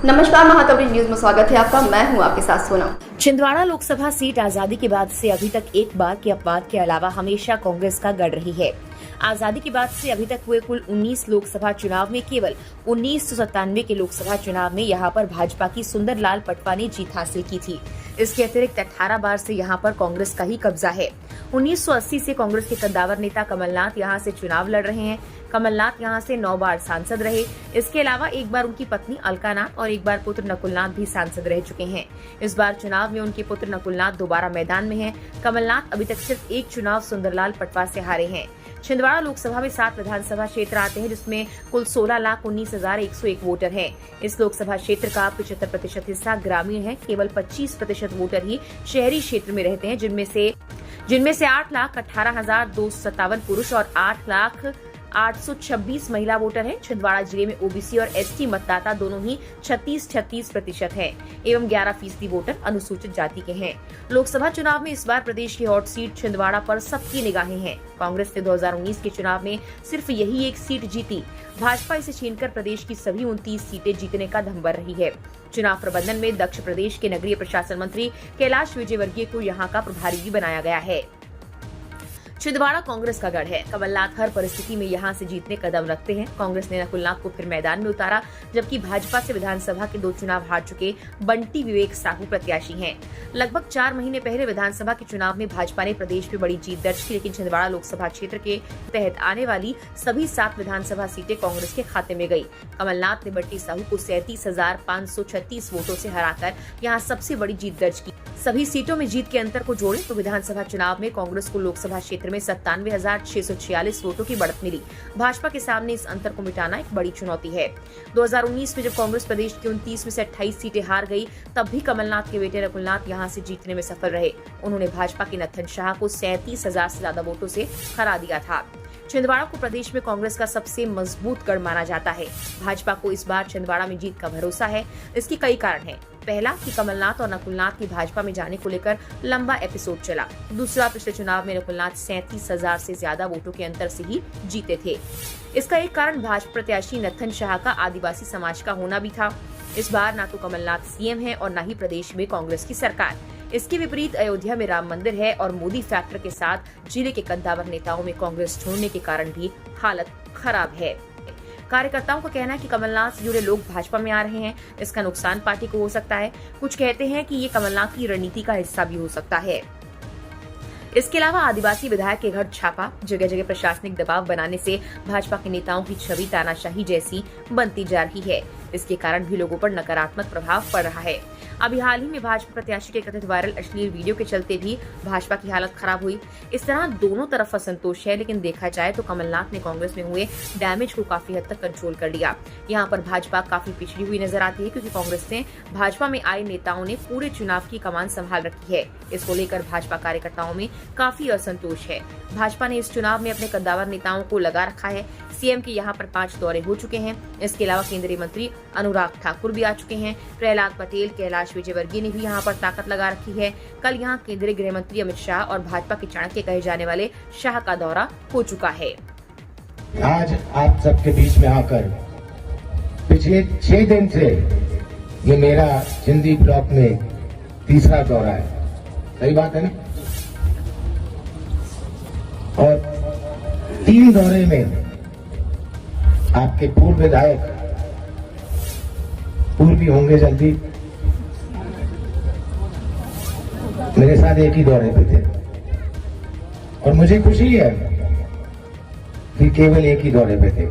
नमस्कार, महाकवरी न्यूज में स्वागत है आपका। मैं हूं आपके साथ सोनम। छिंदवाड़ा लोकसभा सीट आजादी के बाद से अभी तक एक बार के अपवाद के अलावा हमेशा कांग्रेस का गढ़ रही है। आजादी के बाद से अभी तक हुए कुल 19 लोकसभा चुनाव में केवल 1997 के लोकसभा चुनाव में यहां पर भाजपा की सुंदरलाल पटवा ने जीत हासिल की थी। इसके अतिरिक्त 18 बार से यहां पर कांग्रेस का ही कब्जा है। 1980 से कांग्रेस के कद्दावर नेता कमलनाथ यहां से चुनाव लड़ रहे हैं। कमलनाथ यहां से 9 बार सांसद रहे। इसके अलावा एक बार उनकी पत्नी अलकानाथ और एक बार पुत्र नकुलनाथ भी सांसद रह चुके हैं। इस बार चुनाव में उनके पुत्र नकुलनाथ दोबारा मैदान में हैं। कमलनाथ अभी तक सिर्फ एक चुनाव सुंदरलाल पटवा से हारे हैं। छिंदवाड़ा लोकसभा में 7 विधानसभा क्षेत्र आते हैं, जिसमें कुल 16,19,101 वोटर हैं। इस लोकसभा क्षेत्र का 75% हिस्सा ग्रामीण है। केवल 25% वोटर ही शहरी क्षेत्र में रहते हैं, जिनमें से 8,18,257 पुरुष और 8,08,26 महिला वोटर हैं। छिंदवाड़ा जिले में ओबीसी और एसटी मतदाता दोनों ही 36% हैं एवं 11% वोटर अनुसूचित जाति के हैं। लोकसभा चुनाव में इस बार प्रदेश की हॉट सीट छिंदवाड़ा पर सबकी निगाहें हैं। कांग्रेस ने 2019 के चुनाव में सिर्फ यही एक सीट जीती। भाजपा इसे छीनकर प्रदेश की सभी 29 सीटें जीतने का दम भर रही है। चुनाव प्रबंधन में दक्ष प्रदेश के नगरीय प्रशासन मंत्री कैलाश विजयवर्गीय को यहां का प्रभारी भी बनाया गया है। छिंदवाड़ा कांग्रेस का गढ़ है। कमलनाथ हर परिस्थिति में यहां से जीतने कदम रखते हैं। कांग्रेस ने नकुलनाथ को फिर मैदान में उतारा, जबकि भाजपा से विधानसभा के 2 चुनाव हार चुके बंटी विवेक साहू प्रत्याशी हैं। लगभग 4 महीने पहले विधानसभा के चुनाव में भाजपा ने प्रदेश में बड़ी जीत दर्ज की, लेकिन छिंदवाड़ा लोकसभा क्षेत्र के तहत आने वाली सभी 7 विधानसभा सीटें कांग्रेस के खाते में गयी। कमलनाथ ने बंटी साहू को 37,536 वोटों से हराकर यहाँ सबसे बड़ी जीत दर्ज की। सभी सीटों में जीत के अंतर को जोड़े तो विधानसभा चुनाव में कांग्रेस को लोकसभा क्षेत्र में 97,646 वोटों की बढ़त मिली। भाजपा के सामने इस अंतर को मिटाना एक बड़ी चुनौती है। 2019 में जब कांग्रेस प्रदेश की 29 में से 28 सीटें हार गई, तब भी कमलनाथ के बेटे नकुलनाथ यहां से जीतने में सफल रहे। उन्होंने भाजपा के नत्थन शाह को 37,000 से ज्यादा वोटों से हरा दिया था। छिंदवाड़ा को प्रदेश में कांग्रेस का सबसे मजबूत गढ़ माना जाता है। भाजपा को इस बार छिंदवाड़ा में जीत का भरोसा है। इसके कई कारण हैं। पहला कि कमलनाथ और नकुलनाथ की भाजपा में जाने को लेकर लंबा एपिसोड चला। दूसरा, पिछले चुनाव में नकुलनाथ 37,000 से ज्यादा वोटों के अंतर से ही जीते थे। इसका एक कारण भाजपा प्रत्याशी नत्थन शाह का आदिवासी समाज का होना भी था। इस बार न तो कमलनाथ सीएम है और न ही प्रदेश में कांग्रेस की सरकार। इसके विपरीत अयोध्या में राम मंदिर है और मोदी फैक्टर के साथ जिले के कद्दावर नेताओं में कांग्रेस छोड़ने के कारण भी हालत खराब है। कार्यकर्ताओं का कहना है कि कमलनाथ से जुड़े लोग भाजपा में आ रहे हैं। इसका नुकसान पार्टी को हो सकता है। कुछ कहते हैं कि ये कमलनाथ की रणनीति का हिस्सा भी हो सकता है। इसके अलावा आदिवासी विधायक के घर छापा, जगह जगह प्रशासनिक दबाव बनाने से भाजपा के नेताओं की छवि तानाशाही जैसी बनती जा रही है। इसके कारण भी लोगों पर नकारात्मक प्रभाव पड़ रहा है। अभी हाल ही में भाजपा प्रत्याशी के कथित वायरल अश्लील वीडियो के चलते भी भाजपा की हालत खराब हुई। इस तरह दोनों तरफ असंतोष है, लेकिन देखा जाए तो कमलनाथ ने कांग्रेस में हुए डैमेज को काफी हद तक कंट्रोल कर लिया। यहाँ पर भाजपा काफी पिछड़ी हुई नजर आती है, क्योंकि कांग्रेस से भाजपा में आए नेताओं ने पूरे चुनाव की कमान संभाल रखी है। इसको लेकर भाजपा कार्यकर्ताओं में काफी असंतोष है। भाजपा ने इस चुनाव में अपने कद्दावर नेताओं को लगा रखा है। सीएम के यहाँ पर 5 दौरे हो चुके हैं। इसके अलावा केंद्रीय मंत्री अनुराग ठाकुर भी आ चुके हैं। प्रहलाद पटेल, कैलाश विजयवर्गीय ने भी यहाँ पर ताकत लगा रखी है। कल यहाँ केंद्रीय गृह मंत्री अमित शाह और भाजपा के चाणक्य कहे जाने वाले शाह का दौरा हो चुका है। आज आप सबके बीच में आकर पिछले 6 दिन से ये मेरा सिंधी ब्लॉक में तीसरा दौरा है। सही बात है ना? और 3 दौरे में आपके पूर्व विधायक पूर्वी होंगे जल्दी मेरे साथ एक ही दौरे पे थे, और मुझे खुशी है कि केवल एक ही दौरे पे थे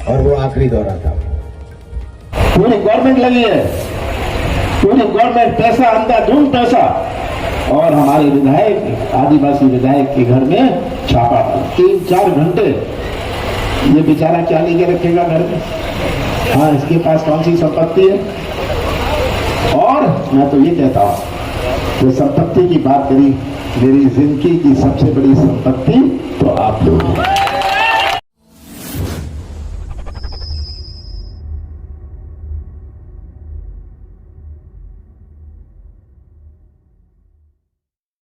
और वो आखिरी दौरा था। पूरी गवर्नमेंट लगी है, पूरी गवर्नमेंट पैसा, अंधाधुंध पैसा, और हमारे विधायक, आदिवासी विधायक के घर में छापा 3-4 घंटे। ये बेचारा क्या लेके रखेगा घर में? हाँ, इसके पास कौन सी संपत्ति है? और मैं तो ये कहता हूँ, तो संपत्ति की बात करी, मेरी जिंदगी की सबसे बड़ी संपत्ति तो आप लोग।